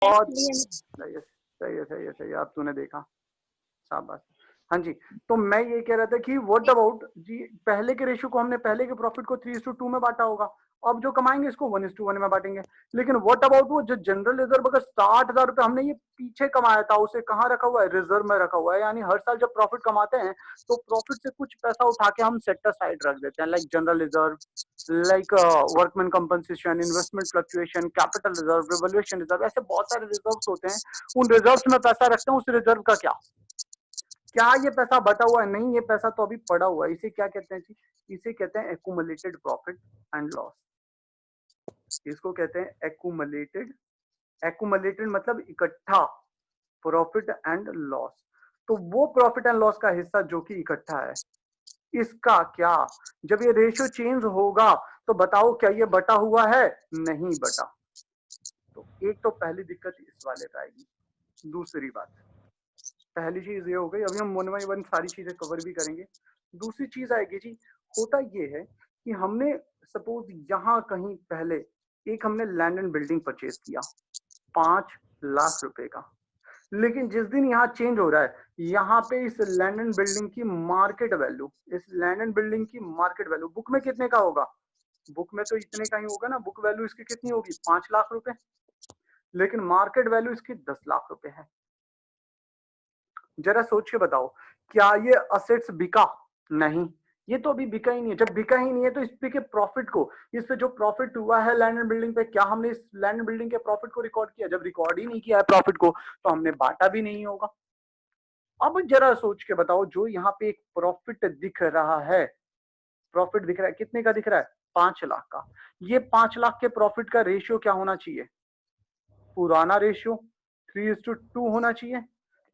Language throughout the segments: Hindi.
बहुत सही है, सही है, सही है, सही है, अब तूने देखा, शाबाश। हाँ जी, तो मैं ये कह रहा था कि व्हाट अबाउट जी, पहले के रेशियो को हमने पहले के प्रॉफिट को 3:2 में बांटा होगा, अब जो कमाएंगे इसको 1:1 में बांटेंगे। लेकिन व्हाट अबाउट वो जो जनरल रिजर्व, अगर 60,000 रुपए हमने ये पीछे कमाया था, उसे कहाँ रखा हुआ है, रिजर्व में रखा हुआ है। यानी हर साल जब प्रॉफिट कमाते हैं तो प्रॉफिट से कुछ पैसा उठा के हम सेट असाइड रख देते हैं, like general reserve, like workman compensation, investment fluctuation, capital reserve, revolution reserve, ऐसे बहुत सारे रिजर्व्स होते हैं। उन रिजर्व्स में पैसा रखते हैं, उस रिजर्व का क्या ये पैसा बटा हुआ है? नहीं, ये पैसा तो अभी पड़ा हुआ है। इसे क्या कहते हैं जी? इसे कहते हैं एक्यूमुलेटेड प्रॉफिट एंड लॉस। इसको कहते हैं एक्यूमुलेटेड। एक्यूमुलेटेड मतलब इकट्ठा प्रॉफिट एंड लॉस। तो वो प्रॉफिट एंड लॉस का हिस्सा जो कि इकट्ठा है, इसका क्या, जब ये रेशियो चेंज होगा तो बताओ क्या ये बटा हुआ है? नहीं बटा। तो एक तो पहली दिक्कत इस वाले पे आएगी। दूसरी बात, पहली चीज ये हो गई, अभी हम वन बाई वन सारी चीजें कवर भी करेंगे। दूसरी चीज आएगी जी, होता ये है कि हमने सपोज यहाँ कहीं पहले एक हमने लैंड एंड बिल्डिंग परचेज किया 5 लाख रुपए का, लेकिन जिस दिन यहाँ चेंज हो रहा है, यहाँ पे इस लैंड एंड बिल्डिंग की मार्केट वैल्यू, इस लैंड एंड बिल्डिंग की मार्केट वैल्यू बुक में कितने का होगा? बुक में तो इतने का ही होगा ना, बुक वैल्यू इसकी कितनी होगी? 5 लाख रुपए, लेकिन मार्केट वैल्यू इसकी 10 लाख रुपए है। जरा सोच के बताओ, क्या ये असेट्स बिका? नहीं, ये तो अभी बिका ही नहीं है। जब बिका ही नहीं है तो इस पे के प्रॉफिट को, इस पे जो प्रॉफिट हुआ है लैंड एंड बिल्डिंग पे, क्या हमने इस लैंड एंड बिल्डिंग के प्रॉफिट को रिकॉर्ड किया? जब रिकॉर्ड ही नहीं किया है प्रॉफिट को, तो हमने बांटा भी नहीं होगा। अब जरा सोच के बताओ, जो यहाँ पे एक प्रॉफिट दिख रहा है, प्रॉफिट दिख रहा है, कितने का दिख रहा है? 5 लाख का। ये 5 लाख के प्रॉफिट का रेशियो क्या होना चाहिए? पुराना रेशियो 3:2 होना चाहिए।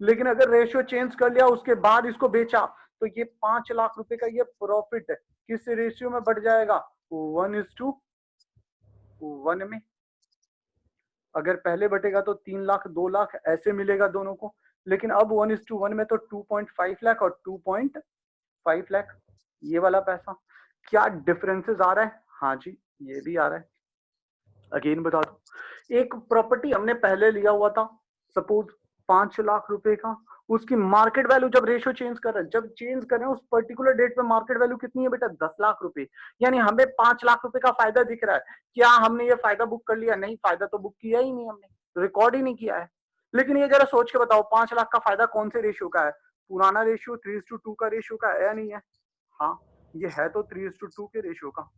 लेकिन अगर रेशियो चेंज कर लिया, उसके बाद इसको बेचा, तो ये 5 लाख रुपए का ये प्रॉफिट किस रेशियो में बढ़ जाएगा? 1:1 में। अगर पहले बटेगा तो 3 लाख 2 लाख ऐसे मिलेगा दोनों को, लेकिन अब 1:1 में तो 2.5 लाख और 2.5 लाख, ये वाला पैसा। क्या डिफरेंसेस आ रहा है? हाँ जी, ये भी आ रहा है। अगेन बता दो, एक प्रॉपर्टी हमने पहले लिया हुआ था सपोज 5 लाख रुपए का, उसकी मार्केट वैल्यू जब रेशियो चेंज कर रहे हैं, जब चेंज कर रहे हैं उस पर्टिकुलर डेट पे मार्केट वैल्यू कितनी है बेटा? 10 लाख रुपए। यानी हमें 5 लाख रुपए का फायदा दिख रहा है। क्या हमने ये फायदा बुक कर लिया? नहीं, फायदा तो बुक किया ही नहीं, हमने रिकॉर्ड ही नहीं किया है। लेकिन ये जरा सोच के बताओ, 5 लाख का फायदा कौन से रेशियो का है? पुराना रेशियो 3:2 का रेशियो का है या नहीं है? हाँ, ये है तो 3:2 के रेशियो का।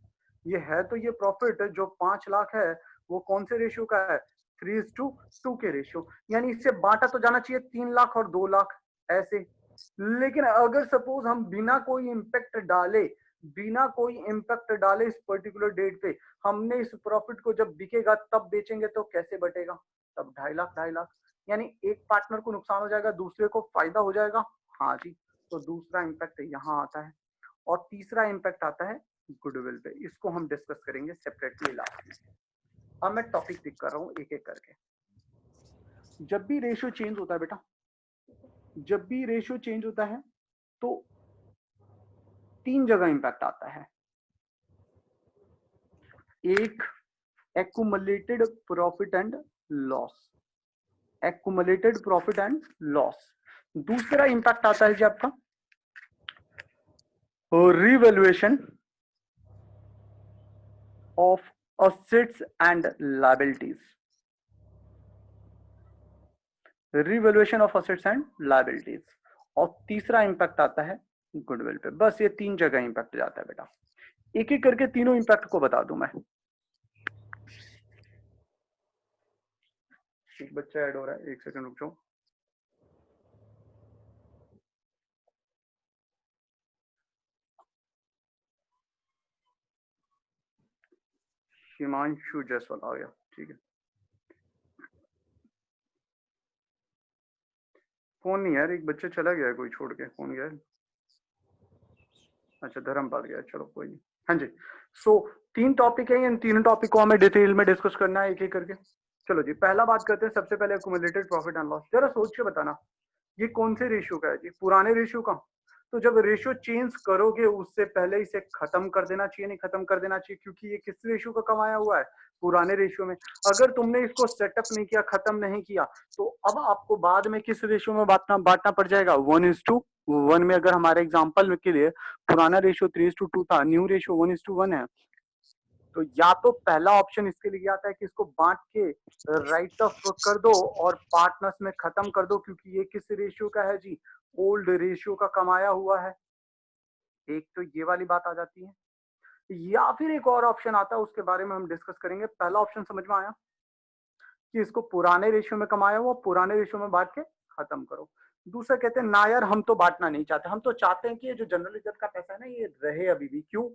ये है तो ये प्रॉफिट जो 5 लाख है, वो कौन से रेशियो का है? 3:2 के रेशियो। यानी इससे बांटा तो जाना चाहिए 3 लाख और 2 लाख ऐसे। लेकिन अगर सपोज हम बिना कोई इम्पैक्ट डाले, बिना कोई इम्पैक्ट डाले इस पर्टिकुलर डेट पे हमने इस प्रॉफिट को जब बिकेगा तब बेचेंगे, तो कैसे बटेगा? तब 2.5 लाख 2.5 लाख। यानी एक पार्टनर को नुकसान हो जाएगा, दूसरे को फायदा हो जाएगा। हाँ जी, तो दूसरा इम्पैक्ट यहाँ आता है। और तीसरा इम्पैक्ट आता है गुडविल पे। इसको हम डिस्कस करेंगे सेपरेटली लास्ट में। अब मैं टॉपिक पिक कर रहा हूँ एक एक करके। जब भी रेशियो चेंज होता है बेटा, जब भी रेशियो चेंज होता है तो 3 जगह इंपैक्ट आता है। एक, accumulated profit and loss, accumulated profit and loss. दूसरा इंपैक्ट आता है जी आपका revaluation of assets and liabilities, revaluation of assets and liabilities. और तीसरा इंपैक्ट आता है गुडविल पे। बस ये 3 जगह इंपैक्ट जाता है बेटा। एक एक करके तीनों इंपैक्ट को बता दूं मैं। एक बच्चा ऐड हो रहा है, 1 सेकंड रुक जाओ। हिमांशु जायसवाल आ गया, ठीक है। फोन नहीं यार, एक बच्चा चला गया, कोई छोड़ के। फोन गया, अच्छा धर्मपाल गया, चलो कोई नहीं। हाँ जी, सो 3 टॉपिक है, इन तीनों टॉपिक को हमें डिटेल में डिस्कस करना है एक एक करके। चलो जी, पहला बात करते हैं सबसे पहले एक्यूमुलेटेड प्रॉफिट एंड लॉस। जरा सोच के बताना, ये कौन से रेशियो का है जी? पुराने रेशियो का। तो जब रेशियो चेंज करोगे उससे पहले इसे खत्म कर देना चाहिए, नहीं खत्म कर देना चाहिए, क्योंकि ये किस रेशियो का कमाया हुआ है? पुराने रेशियो में। अगर तुमने इसको सेटअप नहीं किया, खत्म नहीं किया, तो अब आपको बाद में किस रेशियो में बांटना पड़ जाएगा, 1:1 में। अगर हमारे एग्जाम्पल के लिए पुराना रेशियो 3:2 था, न्यू रेशियो 1:1 है, तो या तो पहला ऑप्शन इसके लिए आता है कि इसको बांट के राइट ऑफ कर दो और पार्टनर्स में खत्म कर दो, क्योंकि ये किस रेशियो का है जी, ओल्ड रेशियो का कमाया हुआ है। एक तो ये वाली बात आ जाती है। या फिर एक और ऑप्शन आता है, उसके बारे में हम डिस्कस करेंगे। पहला ऑप्शन समझ में आया कि इसको पुराने रेशियो में कमाया हुआ पुराने रेशियो में बांट के खत्म करो। दूसरा कहते हैं ना यार, हम तो बांटना नहीं चाहते, हम तो चाहते हैं कि ये जो जनरल रिजर्व का पैसा है ना, ये रहे अभी भी। क्यों?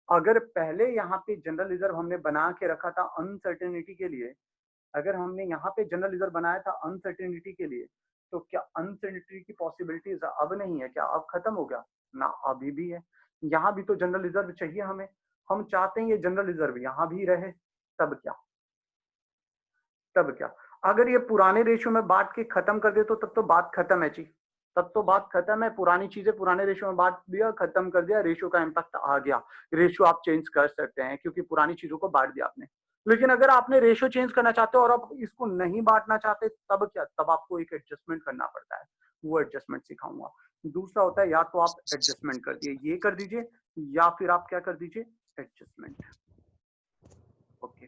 अगर पहले यहाँ पे जनरल रिजर्व हमने बना के रखा था अनसर्टेनिटी के लिए, अगर हमने यहाँ पे जनरल रिजर्व बनाया था अनसर्टेनिटी के लिए, तो क्या अनसर्टेनिटी की पॉसिबिलिटीज अब नहीं है क्या? अब खत्म हो गया ना? अभी भी है। यहाँ भी तो जनरल रिजर्व चाहिए हमें, हम चाहते हैं ये जनरल रिजर्व यहाँ भी रहे। तब क्या? अगर ये पुराने रेशियो में बांट के खत्म कर दे तो तब तो बात खत्म है जी, तब तो बात खत्म है। पुरानी चीजें पुराने रेशियो में बांट दिया, खत्म कर दिया, रेशियो का इम्पैक्ट आ गया। रेशियो आप चेंज कर सकते हैं क्योंकि पुरानी चीजों को बांट दिया आपने। लेकिन अगर आपने रेशियो चेंज करना चाहते हो और आप इसको नहीं बांटना चाहते, तब क्या? तब आपको एक एडजस्टमेंट करना पड़ता है, वो एडजस्टमेंट सिखाऊंगा। दूसरा होता है या तो आप एडजस्टमेंट कर दिए, ये कर दीजिए, या फिर आप क्या कर दीजिए, एडजस्टमेंट। ओके,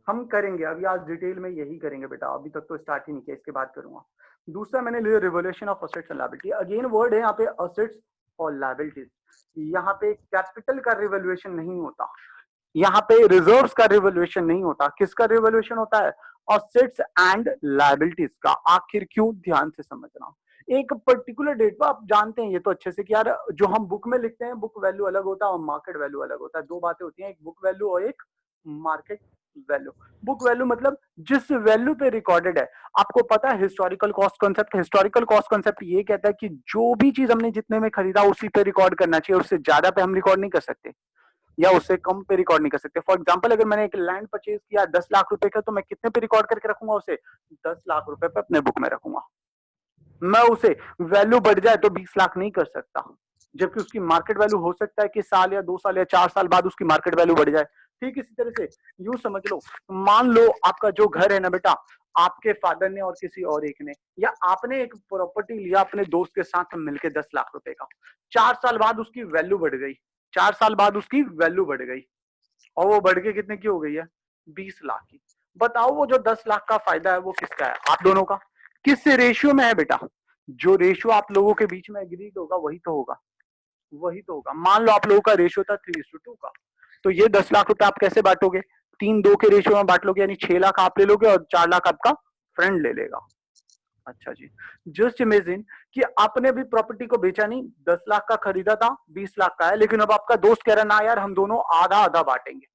हम करेंगे अभी, आज डिटेल में यही करेंगे बेटा, अभी तक तो स्टार्ट ही नहीं किया, इसके बाद करूंगा। दूसरा मैंने लिया revolution of assets and liability. Again word है यहाँ पे असेट्स और लायबिलिटीज। यहाँ पे कैपिटल का रिवोल्यूशन नहीं होता, यहाँ पे रिजर्व्स का रिवोल्यूशन नहीं होता। किसका रिवोल्यूशन होता है? असेट्स एंड लायबिलिटीज का। आखिर क्यों? ध्यान से समझना। एक पर्टिकुलर डेट पर, आप जानते हैं ये तो अच्छे से कि यार जो हम बुक में लिखते हैं, बुक वैल्यू अलग होता है और मार्केट वैल्यू अलग होता है। दो बातें होती हैं, एक बुक वैल्यू और एक मार्केट वैल्यू। बुक वैल्यू मतलब जिस वैल्यू पे रिकॉर्डेड है। आपको पता है historical cost concept? Historical cost concept ये कहता है कि जो भी चीज हमने जितने में खरीदा उसी पे रिकॉर्ड करना चाहिए, उससे ज्यादा पे हम रिकॉर्ड नहीं कर सकते या उससे कम पे रिकॉर्ड नहीं कर सकते। फॉर एग्जांपल, अगर मैंने एक लैंड परचेज किया 10 लाख रुपए का, तो मैं कितने पे रिकॉर्ड करके रखूंगा? उसे 10 लाख रुपए पे अपने बुक में रखूंगा। मैं उसे वैल्यू बढ़ जाए तो 20 लाख नहीं कर सकता, जबकि उसकी मार्केट वैल्यू हो सकता है कि साल या 2 साल या 4 साल बाद उसकी मार्केट वैल्यू बढ़ जाए। ठीक इसी तरह से यूं समझ लो, मान लो आपका जो घर है ना बेटा, आपके फादर ने और किसी और एक ने, या आपने एक प्रॉपर्टी लिया अपने दोस्त के साथ मिलकर 10 लाख रुपए का। 4 साल बाद उसकी वैल्यू बढ़ गई, 4 साल बाद उसकी वैल्यू बढ़ गई, और वो बढ़ के कितने की हो गई है? 20 लाख की। बताओ वो जो 10 लाख का फायदा है वो किसका है? आप दोनों का। किस रेशियो में है बेटा? जो रेशियो आप लोगों के बीच में एग्रीड होगा वही तो होगा, वही तो होगा। मान लो आप लोगों का रेशियो था 3:2 का, तो ये 10 लाख रुपए आप कैसे बांटोगे? 3-2 के रेशियो में बांट लोगे, यानी 6 लाख आप ले लोगे और 4 लाख आपका फ्रेंड ले लेगा। अच्छा जी, जस्ट इमेजिन कि आपने भी प्रॉपर्टी को बेचा नहीं, 10 लाख का खरीदा था, 20 लाख का है, लेकिन अब आपका दोस्त कह रहा ना यार हम दोनों आधा आधा बांटेंगे।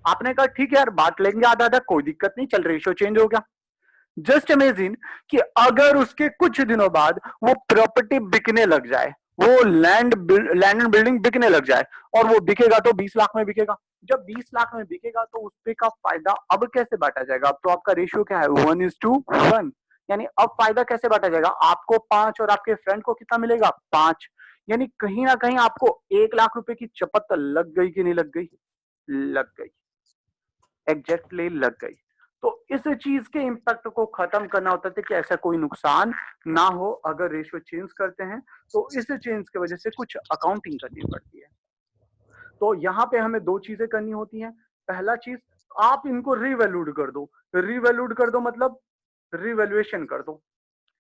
आपने कहा ठीक है यार बांट लेंगे आधा आधा, कोई दिक्कत नहीं, चल रेशियो चेंज हो गया। जस्ट इमेजिन कि अगर उसके कुछ दिनों बाद वो प्रॉपर्टी बिकने लग जाए, वो लैंड एंड बिल्डिंग बिकने लग जाए, और वो बिकेगा तो 20 लाख में बिकेगा। जब 20 लाख में बिकेगा तो उस पे का फायदा अब कैसे बांटा जाएगा? अब तो आपका रेशियो क्या है? 1:1। यानी अब फायदा कैसे बांटा जाएगा? आपको 5 और आपके फ्रेंड को कितना मिलेगा? 5। यानी कहीं ना कहीं आपको 1 लाख रुपए की चपत लग गई कि नहीं लग गई? लग गई, एग्जैक्टली लग गई। तो इस चीज के इंपैक्ट को खत्म करना होता है कि ऐसा कोई नुकसान ना हो। अगर रेशियो चेंज करते हैं तो इस चेंज की वजह से कुछ अकाउंटिंग करनी पड़ती है। तो यहाँ पे हमें दो चीजें करनी होती हैं। पहला चीज, आप इनको रिवैल्यूड कर दो। रिवैल्यूड कर दो मतलब रिवैल्यूएशन कर दो,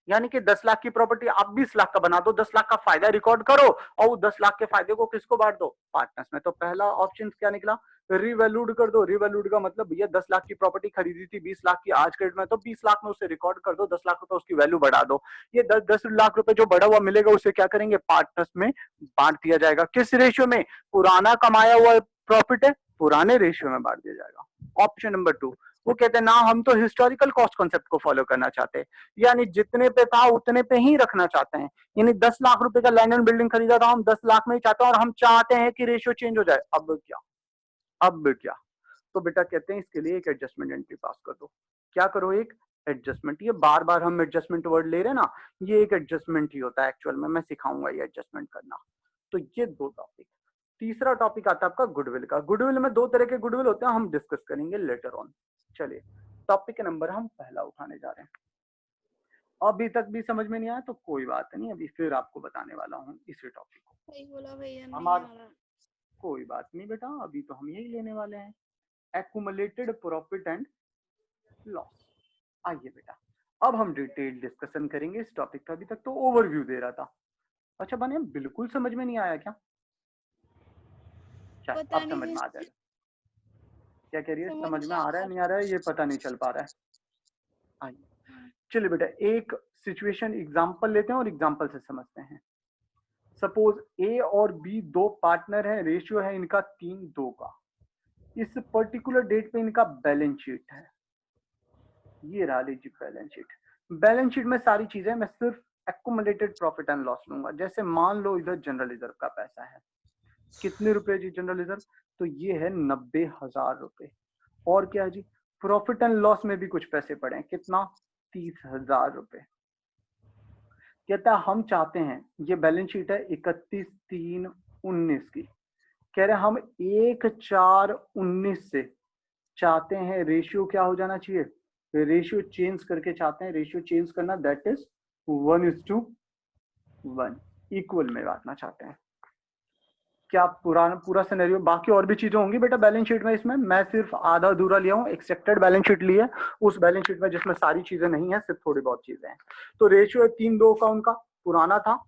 यानी कि 10 लाख की प्रॉपर्टी आप 20 लाख का बना दो, 10 लाख का फायदा रिकॉर्ड करो और 10 लाख के फायदे को किसको बांट दो? पार्टनर्स में। तो पहला ऑप्शन क्या निकला? रिवैल्यूड कर दो। रिवैल्यूड का मतलब भैया 10 लाख की प्रॉपर्टी खरीदी थी 20 लाख की, आज के डेट में तो 20 लाख में उसे रिकॉर्ड कर दो, 10 लाख रुपए उसकी वैल्यू बढ़ा दो। ये 10 लाख रुपए जो बढ़ा हुआ मिलेगा उसे क्या करेंगे? पार्टनर्स में बांट दिया जाएगा। किस रेशियो में? पुराना कमाया हुआ प्रॉफिट है, पुराने रेशियो में बांट दिया जाएगा। ऑप्शन नंबर 2, वो कहते हैं ना हम तो हिस्टोरिकल कॉस्ट कॉन्सेप्ट को फॉलो करना चाहते हैं, यानी जितने पे था उतने पे ही रखना चाहते हैं। यानी 10 लाख रुपए का लैंड एंड बिल्डिंग खरीदा था, हम 10 लाख में ही चाहते हैं और हम चाहते हैं कि रेशियो चेंज हो जाए। अब क्या? अब क्या? तो बेटा कहते हैं इसके लिए एक एडजस्टमेंट एंट्री पास कर दो। क्या करो? एक एडजस्टमेंट। ये बार बार हम एडजस्टमेंट वर्ड ले रहे हैं ना, ये एक एडजस्टमेंट ही होता है एक्चुअल में। मैं सिखाऊंगा ये एडजस्टमेंट करना। तो ये दो टॉपिक, तीसरा टॉपिक आता है आपका गुडविल का। गुडविल में 2 तरह के गुडविल होते हैं, हम डिस्कस करेंगे लेटर ऑन। चलिए टॉपिक नंबर हम पहला उठाने जा रहे हैं। अभी तक भी समझ में नहीं आया तो कोई बात नहीं, अभी फिर आपको बताने वाला हूँ इसी टॉपिक को। सही बोला भैया, नहीं हमारा आ रहा। कोई बात नहीं बेटा, अभी तो हम यही लेने वाले हैं, एक्यूमुलेटेड प्रॉफिट एंड लॉस। आइए बेटा, अब हम डिटेल डिस्कशन करेंगे इस टॉपिक का। अभी तक तो ओवरव्यू दे रहा था। अच्छा बने, बिल्कुल समझ में नहीं आया क्या? चल पता अब समझ नहीं में आ सर, जाएगा। क्या कह रही है, समझ समझ में नहीं आ रहा है नहीं आ रहा है ये पता नहीं चल पा रहा है। आइए चलिए बेटा, एक सिचुएशन एग्जांपल लेते हैं और एग्जांपल से समझते हैं। सपोज ए और बी 2 पार्टनर हैं, रेशियो है इनका 3:2 का। इस पर्टिकुलर डेट पे इनका बैलेंस शीट है, ये रहा लीजिए बैलेंस शीट। बैलेंस शीट में सारी चीजें, मैं सिर्फ एक्यूमुलेटेड प्रॉफिट एंड लॉस लूंगा। जैसे मान लो इधर जनरल रिजर्व का पैसा है, कितने रुपए जी जनरल रिजर्व? तो ये है 90,000 रुपए। और क्या है जी, प्रॉफिट एंड लॉस में भी कुछ पैसे पड़े हैं, कितना? 30,000 रुपए। कहता है हम चाहते हैं, ये बैलेंस शीट है 31/3/19 की, कह रहे हैं हम 1/4/19 से चाहते हैं रेशियो क्या हो जाना चाहिए, रेशियो चेंज करके चाहते हैं, रेशियो चेंज करना, दैट इज 1:1, इक्वल में बांटना चाहते हैं। क्या पूरा सिनेरियो, बाकी और भी चीजें होंगी बेटा बैलेंस शीट में, इसमें मैं सिर्फ आधा अधूरा लिया हूँ, एक्सेप्टेड बैलेंस शीट ली है उस बैलेंस शीट में जिसमें सारी चीजें नहीं है, सिर्फ थोड़ी बहुत चीजें हैं। तो रेशियो 3:2 का उनका पुराना था।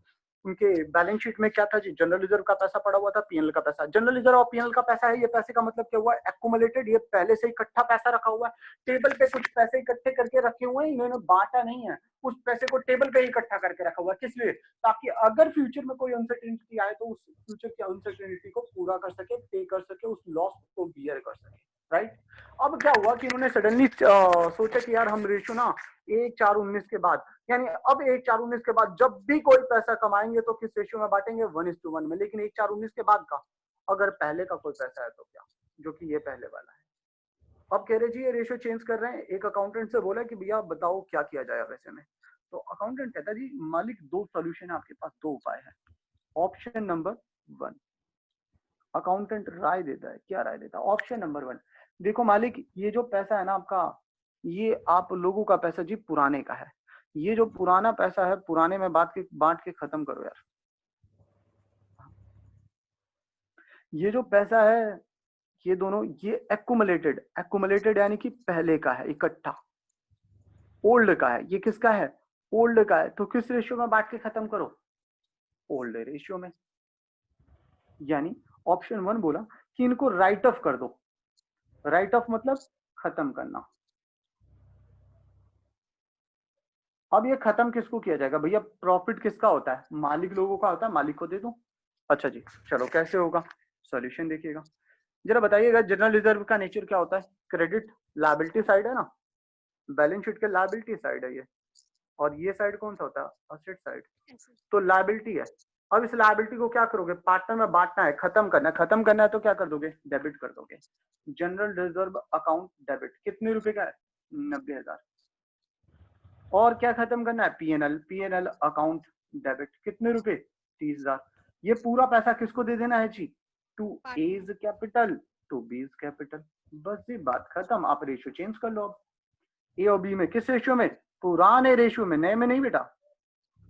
उनके बैलेंस शीट में क्या था जी, जनरल रिजर्व का पैसा पड़ा हुआ था, पीएनएल का पैसा। जनरल रिजर्व और पीएनएल का पैसा है, ये पैसे का मतलब क्या हुआ, एक्यूमुलेटेड, ये पहले से इकट्ठा पैसा रखा हुआ है। टेबल पे कुछ पैसे इकट्ठे करके रखे हुए हैं, इन्होंने बांटा नहीं है, उस पैसे को टेबल पे इकट्ठा करके रखा हुआ है। किस लिए? ताकि अगर फ्यूचर में कोई अनसर्टेनिटी आए तो उस फ्यूचर की अनसर्टेनिटी को पूरा कर सके, पे कर सके, उस लॉस को बियर कर सके, राइट। अब क्या हुआ कि उन्होंने सडनली सोचा कि यार हम रेशियो ना 1/4/19 के बाद, यानी अब 1/4/19 के बाद जब भी कोई पैसा कमाएंगे तो किस रेशियो में बांटेंगे, 1:1 में। लेकिन 1/4/19 के बाद का, अगर पहले का कोई पैसा है तो क्या, जो कि ये पहले वाला है। अब कह रहे जी ये रेशियो चेंज कर रहे हैं। एक अकाउंटेंट से बोला कि भैया बताओ क्या किया जाए वैसे में। तो अकाउंटेंट कहता है जी मालिक 2 सॉल्यूशन है आपके पास, 2 उपाय है। ऑप्शन नंबर 1, अकाउंटेंट राय देता है, क्या राय देता है? ऑप्शन नंबर 1, देखो मालिक ये जो पैसा है ना आपका, ये आप लोगों का पैसा जी पुराने का है। ये जो पुराना पैसा है, पुराने में बांट के खत्म करो यार। ये जो पैसा है, ये दोनों, ये एक्यूमुलेटेड यानी कि पहले का है, इकट्ठा। ओल्ड का है, ये किसका है? ओल्ड का है। तो किस रेशियो में बांट के खत्म करो? ओल्ड रेशियो में। यानी ऑप्शन 1 बोला कि इनको राइट ऑफ कर दो। राइट ऑफ मतलब खत्म करना। अब ये खत्म किसको किया जाएगा भैया? प्रॉफिट किसका होता है? मालिक लोगों का होता है, मालिक को दे दो। अच्छा जी, चलो कैसे होगा, सॉल्यूशन देखिएगा जरा, बताइएगा। जनरल रिजर्व का नेचर क्या होता है? क्रेडिट लायबिलिटी साइड है ना, बैलेंस शीट के लायबिलिटी साइड है ये, और ये साइड कौन सा होता है? Asset side. तो लायबिलिटी है। अब इस लायबिलिटी को क्या करोगे? पार्टनर में बांटना है, खत्म करना है। खत्म करना है तो क्या कर दोगे? डेबिट कर दोगे। जनरल रिजर्व अकाउंट डेबिट, कितने रुपए का है? 90,000। और क्या खत्म करना है? पीएनएल अकाउंट डेबिट, कितने रुपए? 30,000। ये पूरा पैसा किसको दे देना है जी? Two H's capital, two B's capital. बस ये बात खत्म। आप रेशियो चेंज कर लो। अब ए और बी में किस रेशियो में? पुराने रेशियो में, नए में नहीं बेटा,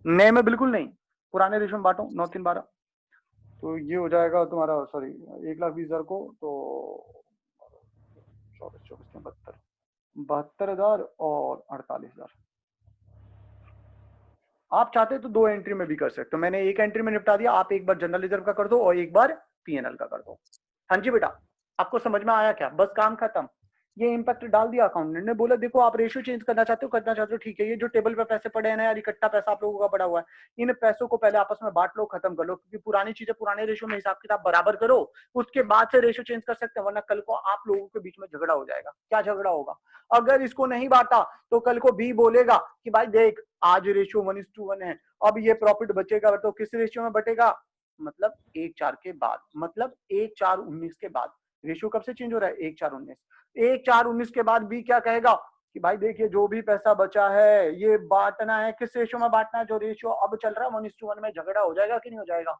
नए में बिल्कुल नहीं, पुराने रेशियो में बांटो। 9×3=12। तो ये हो जाएगा तुम्हारा, सॉरी 1,20,000 को तो 72,000 और 48,000। आप चाहते तो 2 एंट्री में भी कर सकते हो, मैंने एक एंट्री में निपटा दिया। आप एक बार जनरल रिजर्व का कर दो और एक बार पीएनएल का कर दो। हाँ जी बेटा, आपको समझ में आया क्या? बस काम खत्म। ये इंपैक्ट डाल दिया अकाउंटेंट ने, बोला देखो आप रेशियो चेंज करना चाहते हो ठीक है। ये जो टेबल पे पैसे पड़े हैं ना यार, इकट्ठा पैसा आप लोगों का पड़ा हुआ है, इन पैसों को पहले आपस में बांट लो, खत्म कर लो। क्योंकि पुरानी चीजें पुराने रेशियो में हिसाब किताब बराबर करो, उसके बाद से रेशियो चेंज कर सकते हैं, वरना कल को आप लोगों के बीच में झगड़ा हो जाएगा। क्या झगड़ा होगा? अगर इसको नहीं बांटा तो कल को बी बोलेगा कि भाई देख आज रेशियो 1:1 है, अब ये प्रॉफिट बचेगा तो किस रेशियो में बटेगा? मतलब 1/4 के बाद, मतलब 1/4/19 के बाद। रेशियो कब से चेंज हो रहा है? 1/4/19। 1/4/19 के बाद भी क्या कहेगा कि भाई देखिए जो भी पैसा बचा है ये बांटना है। किस रेशियो में बांटना है? जो रेशियो अब चल रहा है 1:1 में। झगड़ा हो जाएगा कि नहीं हो जाएगा?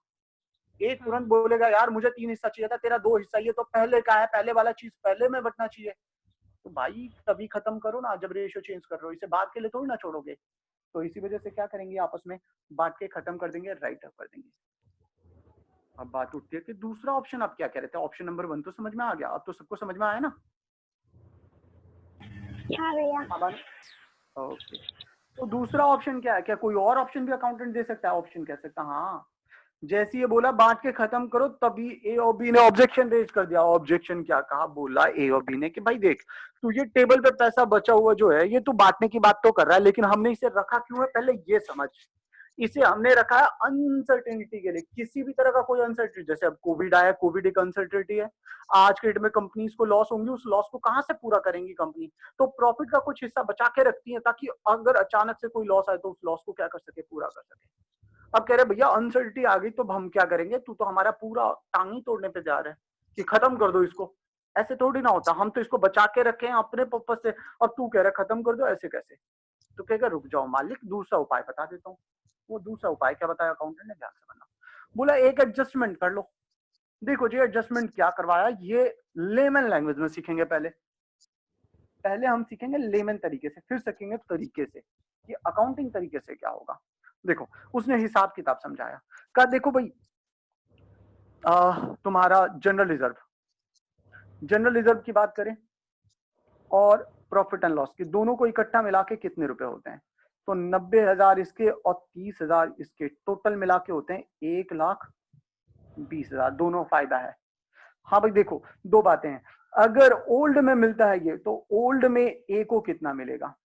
ए तुरंत बोलेगा यार मुझे 3 हिस्सा चाहिए था, तेरा 2 हिस्सा, ये तो पहले का है, पहले वाला चीज पहले में बंटना चाहिए। तो भाई तभी खत्म करो ना जब रेशियो चेंज कर रहे हो, इसे बात के लिए थोड़ी ना छोड़ोगे। तो इसी वजह से क्या करेंगे, आपस में बांट के खत्म कर देंगे, राइट अप कर देंगे। अब बात उठती है कि दूसरा ऑप्शन आप क्या कह रहे थे, ऑप्शन नंबर 1 तो समझ में आ गया, अब तो सबको समझ में आया ना। हाँ भैया। ओके, तो दूसरा ऑप्शन क्या है, क्या कोई और ऑप्शन भी अकाउंटेंट दे सकता है, ऑप्शन कह सकता है हाँ। जैसे ये बोला बांट के खत्म करो, तभी ए और बी ने ऑब्जेक्शन रेज कर दिया। ऑब्जेक्शन क्या कहा, बोला ए और बी ने कि भाई देख तू ये टेबल पे पैसा बचा हुआ जो है ये तू बांटने की बात तो कर रहा है, लेकिन हमने इसे रखा क्यों है पहले ये समझ। इसे हमने रखा है अनसर्टेनिटी के लिए, किसी भी तरह का कोई अनसर्टेनिटी, जैसे अब कोविड आया, कोविड एक अनसर्टेनिटी है। आज के डेट में कंपनीज को लॉस होंगी, उस लॉस को कहां से पूरा करेंगी कंपनी, तो प्रॉफिट का कुछ हिस्सा बचा के रखती है ताकि अगर अचानक से कोई लॉस आए तो उस लॉस को क्या कर सके, पूरा कर सके। अब कह रहे भैया अनसर्टिटी आ गई तो हम क्या करेंगे, तू तो हमारा पूरा टांग ही तोड़ने पे जा रहा है कि खत्म कर दो इसको। ऐसे थोड़ी ना होता, हम तो इसको बचा के रखे हैं अपने पर्पज से, और तू कह रहा है खत्म कर दो, ऐसे कैसे। तो कहेगा रुक जाओ मालिक, दूसरा उपाय बता देता हूँ। वो दूसरा उपाय क्या बताया अकाउंटेंट ने, ध्यान से बनना। बोला एक एडजस्टमेंट कर लो। देखो जी एडजस्टमेंट क्या करवाया, ये लेमन लैंग्वेज में सीखेंगे। पहले हम सीखेंगे लेमन तरीके से, फिर सीखेंगे तरीके से कि अकाउंटिंग तरीके से क्या होगा। देखो उसने हिसाब किताब समझाया, कहा देखो भाई तुम्हारा जनरल रिजर्व की बात करें और प्रॉफिट एंड लॉस की, दोनों को इकट्ठा मिला के कितने रुपए होते हैं, तो 90,000 इसके और 30,000 इसके, टोटल मिला के होते हैं 1,20,000, दोनों फायदा है। हाँ भाई देखो दो बातें हैं, अगर ओल्ड में मिलता है ये, तो ओल्ड में ए को कितना मिलेगा,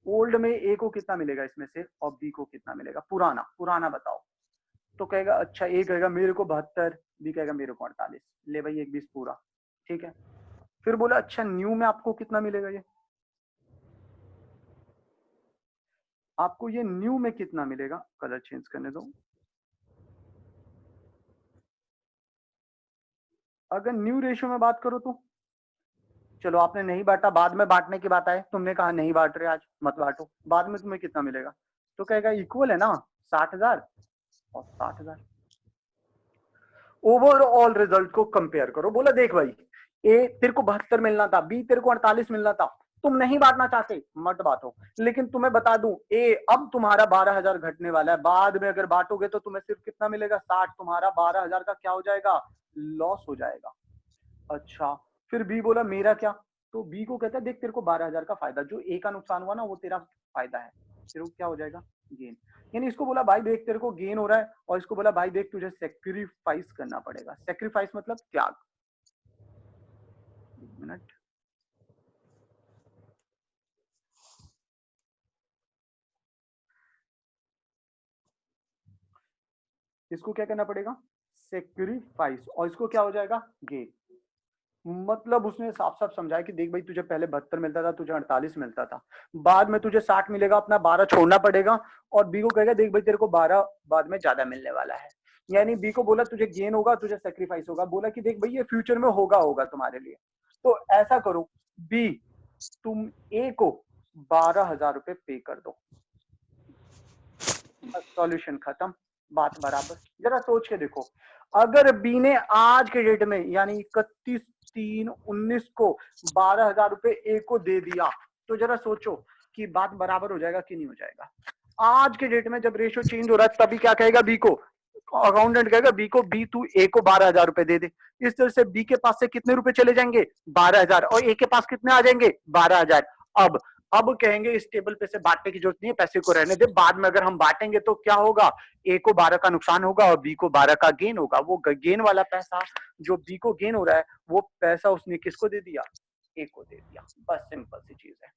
ओल्ड में ए को कितना मिलेगा इसमें से, और बी को कितना मिलेगा, पुराना पुराना बताओ। तो कहेगा अच्छा, ए कहेगा मेरे को 72, बी कहेगा मेरे को 48, ले भाई 1,20 पूरा, ठीक है। फिर बोला अच्छा न्यू में आपको कितना मिलेगा, ये आपको ये न्यू में कितना मिलेगा, कलर चेंज करने दो। अगर न्यू रेशियो में बात करो तो चलो आपने नहीं बांटा, बाद में बांटने की बात आए, तुमने कहा नहीं बांट रहे आज मत बांटो, बाद में तुम्हें कितना मिलेगा, तो कहेगा इक्वल है ना 60,000 और 60,000। ओवरऑल रिजल्ट को कंपेयर करो। बोला देख भाई ए तेरे को 72 मिलना था, बी तेरे को 48 मिलना था, तुम नहीं बांटना चाहते मत बांटो, लेकिन तुम्हें बता दूं ए अब तुम्हारा 12,000 घटने वाला है, बाद में अगर बांटोगे तो तुम्हें सिर्फ कितना मिलेगा 60, तुम्हारा 12,000 का क्या हो जाएगा, लॉस हो जाएगा। अच्छा फिर बी बोला मेरा क्या, तो बी को कहता है देख तेरे को 12,000 का फायदा, जो ए का नुकसान हुआ ना वो तेरा फायदा है, तेरे को क्या हो जाएगा, गेन। यानी इसको बोला भाई देख तेरे को गेन हो रहा है, और इसको बोला भाई देख तुझे सेक्रीफाइस करना पड़ेगा। सेक्रीफाइस मतलब त्याग। एक मिनट, इसको क्या करना पड़ेगा, सेक्रीफाइस, और इसको क्या हो जाएगा, गेन। मतलब उसने साफ साफ समझाया कि देख भाई तुझे पहले 72 मिलता था, तुझे 48 मिलता था, बाद में तुझे 60 मिलेगा, अपना 12 छोड़ना पड़ेगा। और बी को कहेगा देख भाई तेरे को 12 बाद में ज्यादा मिलने वाला है। यानी बी को बोला तुझे गेन होगा, तुझे सेक्रीफाइस होगा। बोला कि देख भाई ये फ्यूचर में होगा होगा तुम्हारे लिए, तो ऐसा करो बी तुम ए को 12,000 रुपए पे कर दो, सॉल्यूशन खत्म, बात बराबर। जरा सोच के देखो, अगर बी ने आज के डेट में यानी 31/3/19 को 12,000 रुपए ए को दे दिया, तो जरा सोचो कि बात बराबर हो जाएगा कि नहीं हो जाएगा। आज के डेट में जब रेशियो चेंज हो रहा है तभी क्या कहेगा बी को, अकाउंटेंट कहेगा बी को बी तू ए को 12,000 रुपए दे दे। इस तरह से बी के पास से कितने रुपए चले जाएंगे, 12,000, और ए के पास कितने आ जाएंगे, 12,000। अब कहेंगे इस टेबल पे से बांटने की जरूरत नहीं है, पैसे को रहने दे, बाद में अगर हम बांटेंगे तो क्या होगा, ए को 12 का नुकसान होगा और बी को 12 का गेन होगा। वो गेन वाला पैसा जो बी को गेन हो रहा है, वो पैसा उसने किसको दे दिया, ए को दे दिया। बस सिंपल सी चीज है।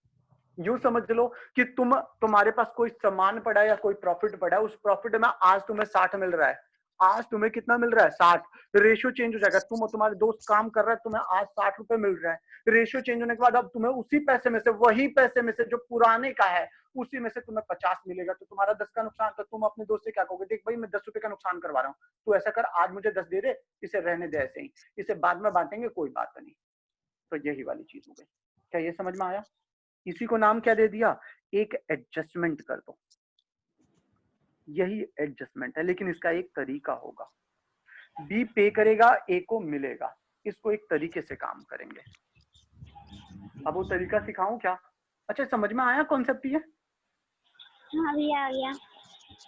यूं समझ लो कि तुम्हारे पास कोई सामान पड़ा है या कोई प्रॉफिट पड़ा है, उस प्रॉफिट में आज तुम्हें 60 मिल रहा है, आज तुम्हें कितना मिल रहा है 60, रेशियो चेंज हो जाएगा, तुम और तुम्हारे दोस्त काम कर रहा है, तुम्हें आज 60 रुपए मिल रहा है। रेशियो चेंज होने के बाद अब तुम्हें उसी पैसे में से, वही पैसे में से जो पुराने का है, उसी में से तुम्हें 50 मिलेगा, तो तुम्हारा 10 का नुकसान। तो तुम अपने दोस्त से क्या कहोगे, देख भाई मैं 10 रुपए का नुकसान करवा रहा हूँ, तू ऐसा कर आज मुझे 10 दे दे, इसे रहने दे ऐसे ही, इसे बाद में बांटेंगे कोई बात नहीं। तो यही वाली चीज हो गई। क्या ये समझ में आया, इसी को नाम क्या दे दिया, एक एडजस्टमेंट कर दो। यही एडजस्टमेंट है, लेकिन इसका एक तरीका होगा। बी पे करेगा, ए को मिलेगा। इसको एक तरीके से काम करेंगे। अब वो तरीका सिखाऊं क्या? अच्छा, समझ में आया कॉन्सेप्ट ये? हाँ भैया आ गया।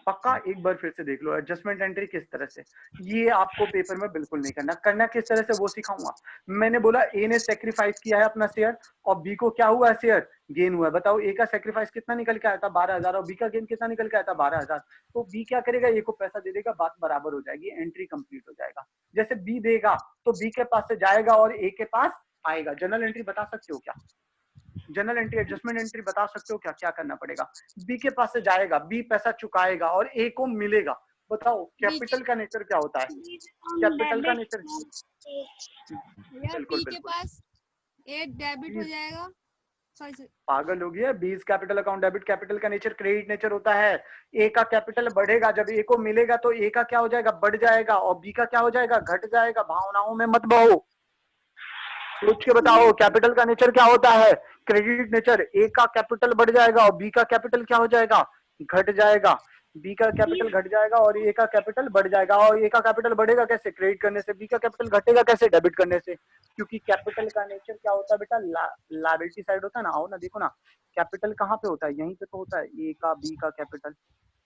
पक्का एक बार फिर से देख लो एडजस्टमेंट एंट्री किस तरह से। ये आपको पेपर में बिल्कुल नहीं करना। करना किस तरह से वो सिखाऊंगा। मैंने बोला ए ने सेक्रीफाइस किया है अपना शेयर, और बी को क्या हुआ है, शेयर गेन हुआ है। बताओ ए का सेक्रीफाइस कितना निकल के आया था, 12,000, और बी का गेन कितना निकल के आया था, 12,000। तो बी क्या करेगा, ए को पैसा दे देगा, बात बराबर हो जाएगी, एंट्री कंप्लीट हो जाएगा। जैसे बी देगा तो बी के पास से जाएगा और ए के पास आएगा। जनरल एंट्री बता सकते हो क्या? जनरल एंट्री, एडजस्टमेंट एंट्री बता सकते हो क्या? क्या करना पड़ेगा? बी के पास से जाएगा, बी पैसा चुकाएगा और ए को मिलेगा। बताओ कैपिटल का नेचर क्या होता है? कैपिटल का नेचर बिल्कुल बी के बिल्कुल पास ए डेबिट हो जाएगा। सॉरी, पागल हो गया। बीस कैपिटल अकाउंट डेबिट। कैपिटल का नेचर क्रेडिट नेचर होता है। ए का कैपिटल बढ़ेगा, जब ए को मिलेगा तो ए का क्या हो जाएगा, बढ़ जाएगा, और बी का क्या हो जाएगा, घट जाएगा। भावनाओं में मत बहो, सोच के बताओ कैपिटल का नेचर क्या होता है, क्रेडिट नेचर। ए का कैपिटल बढ़ जाएगा और बी का कैपिटल क्या हो जाएगा, घट जाएगा। बी का कैपिटल घट जाएगा और ए का कैपिटल बढ़ जाएगा। और ए का कैपिटल बढ़ेगा कैसे, क्रेडिट करने से। बी का कैपिटल घटेगा कैसे, डेबिट करने से। क्योंकि कैपिटल का नेचर क्या होता है बेटा, लायबिलिटी साइड होता है ना। आओ ना, देखो ना, कैपिटल कहाँ पे होता है, यहीं पे तो होता है, ए का बी का कैपिटल।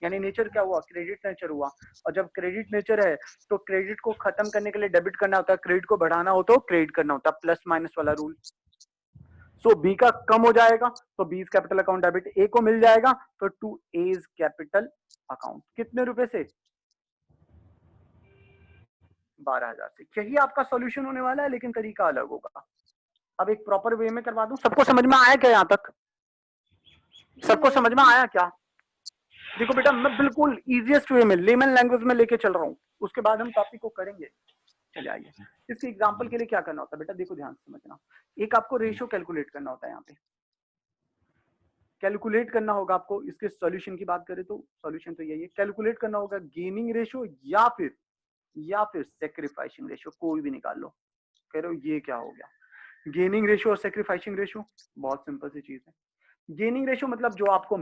यानी नेचर क्या हुआ, क्रेडिट नेचर हुआ। और जब क्रेडिट नेचर है तो क्रेडिट को खत्म करने के लिए डेबिट करना होता है, क्रेडिट को बढ़ाना हो तो क्रेडिट करना होता है, प्लस माइनस वाला रूल। सो बी का कम हो जाएगा तो बीज कैपिटल अकाउंट डेबिट, ए को मिल जाएगा तो टू एज कैपिटल अकाउंट। कितने रुपए से, 12,000 से। यही आपका सॉल्यूशन होने वाला है, लेकिन तरीका अलग होगा। अब एक प्रॉपर वे में करवा दूं। सबको समझ में आया क्या यहां तक? सबको समझ में आया क्या? देखो बेटा, मैं बिल्कुल इजीएस्ट वे में, लेमन लैंग्वेज में लेके चल रहा हूँ, उसके बाद हम टॉपिक को करेंगे। चलिए आइए, इसके एग्जांपल के लिए क्या करना होता है बेटा, देखो ध्यान से समझना। एक आपको रेशियो कैलकुलेट करना होता है। यहाँ पे कैलकुलेट करना होगा आपको। इसके सॉल्यूशन की बात करें तो सॉल्यूशन तो यही है, कैलकुलेट करना होगा गेनिंग रेशियो या फिर सेक्रीफाइसिंग रेशियो, कोई भी निकाल लो। कह रहे हो ये क्या हो गया, गेनिंग रेशियो और सेक्रीफाइसिंग रेशियो? बहुत सिंपल सी चीज है। गेनिंग रेशियो मतलब जो आपको